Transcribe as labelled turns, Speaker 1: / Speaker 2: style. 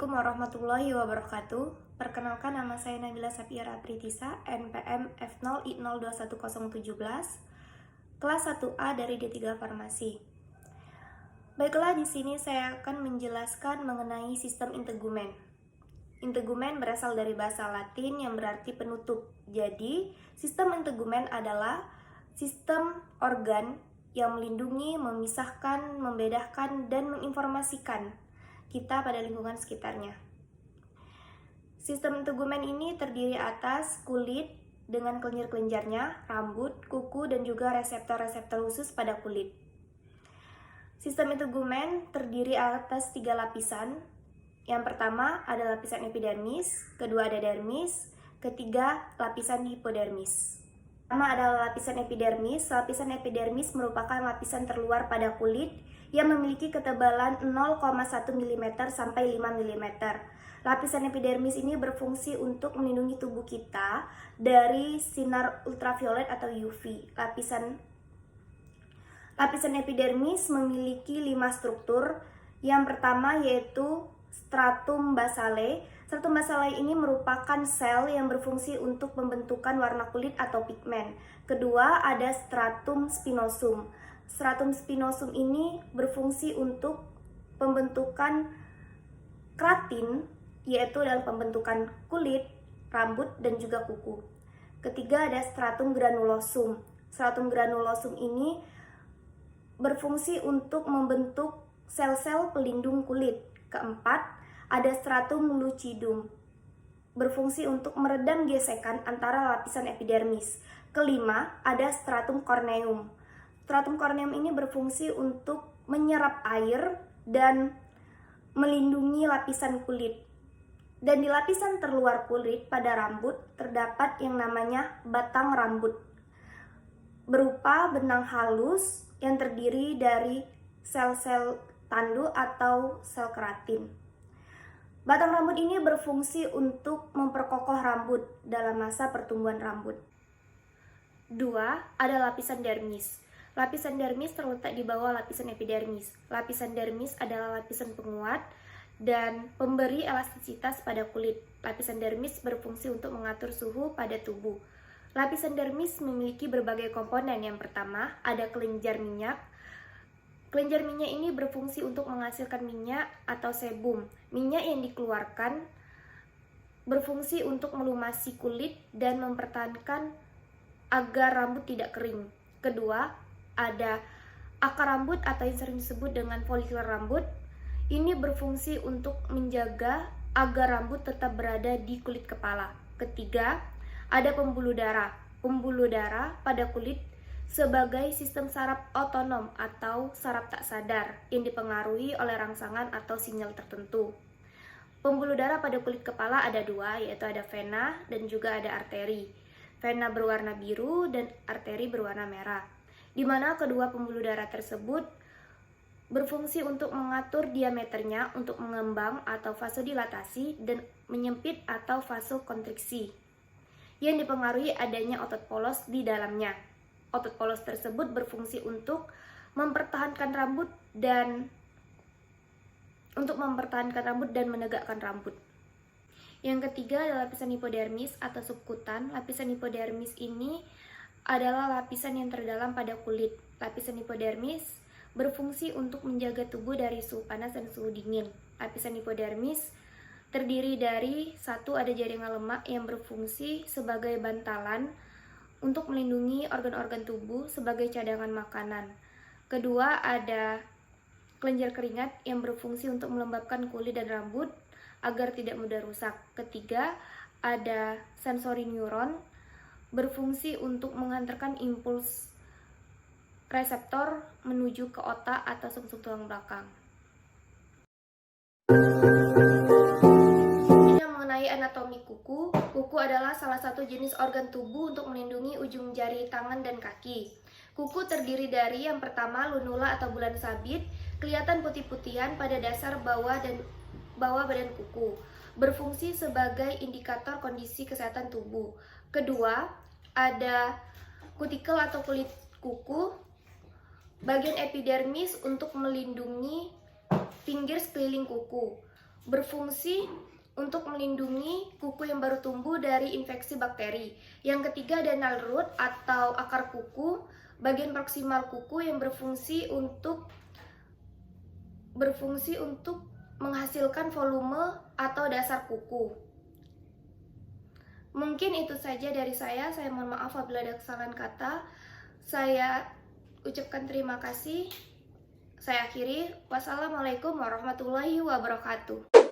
Speaker 1: Assalamualaikum warahmatullahi wabarakatuh. Perkenalkan, nama saya Nabila Safiera Pritisa, NPM F0I021017, kelas 1A dari D3 Farmasi. Baiklah, di sini saya akan menjelaskan mengenai sistem integumen. Integumen berasal dari bahasa Latin yang berarti penutup. Jadi, sistem integumen adalah sistem organ yang melindungi, memisahkan, membedakan, dan menginformasikan kita pada lingkungan sekitarnya. Sistem integumen ini terdiri atas kulit dengan kelenjar-kelenjarnya, rambut, kuku, dan juga reseptor-reseptor khusus pada kulit. Sistem integumen terdiri atas 3 lapisan. Yang pertama ada lapisan epidermis, kedua ada dermis, ketiga lapisan hipodermis. Pertama adalah lapisan epidermis. Lapisan epidermis merupakan lapisan terluar pada kulit yang memiliki ketebalan 0,1 mm sampai 5 mm. Lapisan epidermis ini berfungsi untuk melindungi tubuh kita dari sinar ultraviolet atau UV. Lapisan epidermis memiliki 5 struktur. Yang pertama yaitu stratum basale. Stratum basale ini merupakan sel yang berfungsi untuk pembentukan warna kulit atau pigmen. Kedua ada stratum spinosum. Stratum spinosum ini berfungsi untuk pembentukan keratin, yaitu dalam pembentukan kulit, rambut, dan juga kuku. Ketiga ada stratum granulosum. Stratum granulosum ini berfungsi untuk membentuk sel-sel pelindung kulit. Keempat, ada stratum lucidum, berfungsi untuk meredam gesekan antara lapisan epidermis. Kelima, ada stratum corneum. Stratum corneum ini berfungsi untuk menyerap air dan melindungi lapisan kulit. Dan di lapisan terluar kulit pada rambut terdapat yang namanya batang rambut, berupa benang halus yang terdiri dari sel-sel tandu atau sel keratin. Batang rambut ini berfungsi untuk memperkokoh rambut dalam masa pertumbuhan rambut. 2. Ada lapisan dermis. Lapisan dermis terletak di bawah lapisan epidermis. Lapisan dermis adalah lapisan penguat dan pemberi elastisitas pada kulit. Lapisan dermis berfungsi untuk mengatur suhu pada tubuh. Lapisan dermis memiliki berbagai komponen. Yang pertama, ada kelenjar minyak. Kelenjar minyak ini berfungsi untuk menghasilkan minyak atau sebum. Minyak yang dikeluarkan berfungsi untuk melumasi kulit dan mempertahankan agar rambut tidak kering. Kedua, ada akar rambut atau yang sering disebut dengan folikel rambut. Ini berfungsi untuk menjaga agar rambut tetap berada di kulit kepala. Ketiga, ada pembuluh darah. Pembuluh darah pada kulit sebagai sistem saraf otonom atau saraf tak sadar yang dipengaruhi oleh rangsangan atau sinyal tertentu. Pembuluh darah pada kulit kepala ada 2, yaitu ada vena dan juga ada arteri. Vena berwarna biru dan arteri berwarna merah, di mana kedua pembuluh darah tersebut berfungsi untuk mengatur diameternya untuk mengembang atau vasodilatasi dan menyempit atau vasokonstriksi, yang dipengaruhi adanya otot polos di dalamnya. Otot polos tersebut berfungsi untuk mempertahankan rambut dan menegakkan rambut. Yang ketiga adalah lapisan hipodermis atau subkutan. Lapisan hipodermis ini adalah lapisan yang terdalam pada kulit. Lapisan hipodermis berfungsi untuk menjaga tubuh dari suhu panas dan suhu dingin. Lapisan hipodermis terdiri dari 1, ada jaringan lemak yang berfungsi sebagai bantalan untuk melindungi organ-organ tubuh sebagai cadangan makanan. Kedua, ada kelenjar keringat yang berfungsi untuk melembabkan kulit dan rambut agar tidak mudah rusak. Ketiga, ada sensori neuron berfungsi untuk menghantarkan impuls reseptor menuju ke otak atau sumsum tulang belakang. Mengenai anatomi kuku, kuku adalah salah satu jenis organ tubuh untuk melindungi ujung jari tangan dan kaki. Kuku terdiri dari yang pertama lunula atau bulan sabit, kelihatan putih-putihan pada dasar bawah badan kuku, berfungsi sebagai indikator kondisi kesehatan tubuh. Kedua, ada kutikel atau kulit kuku, bagian epidermis untuk melindungi pinggir sekeliling kuku. berfungsi untuk melindungi kuku yang baru tumbuh dari infeksi bakteri. Yang ketiga, dental root atau akar kuku, bagian proksimal kuku yang berfungsi untuk menghasilkan volume atau dasar kuku. Mungkin itu saja dari saya mohon maaf apabila ada kesalahan kata. Saya ucapkan terima kasih. Saya akhiri. Wassalamualaikum warahmatullahi wabarakatuh.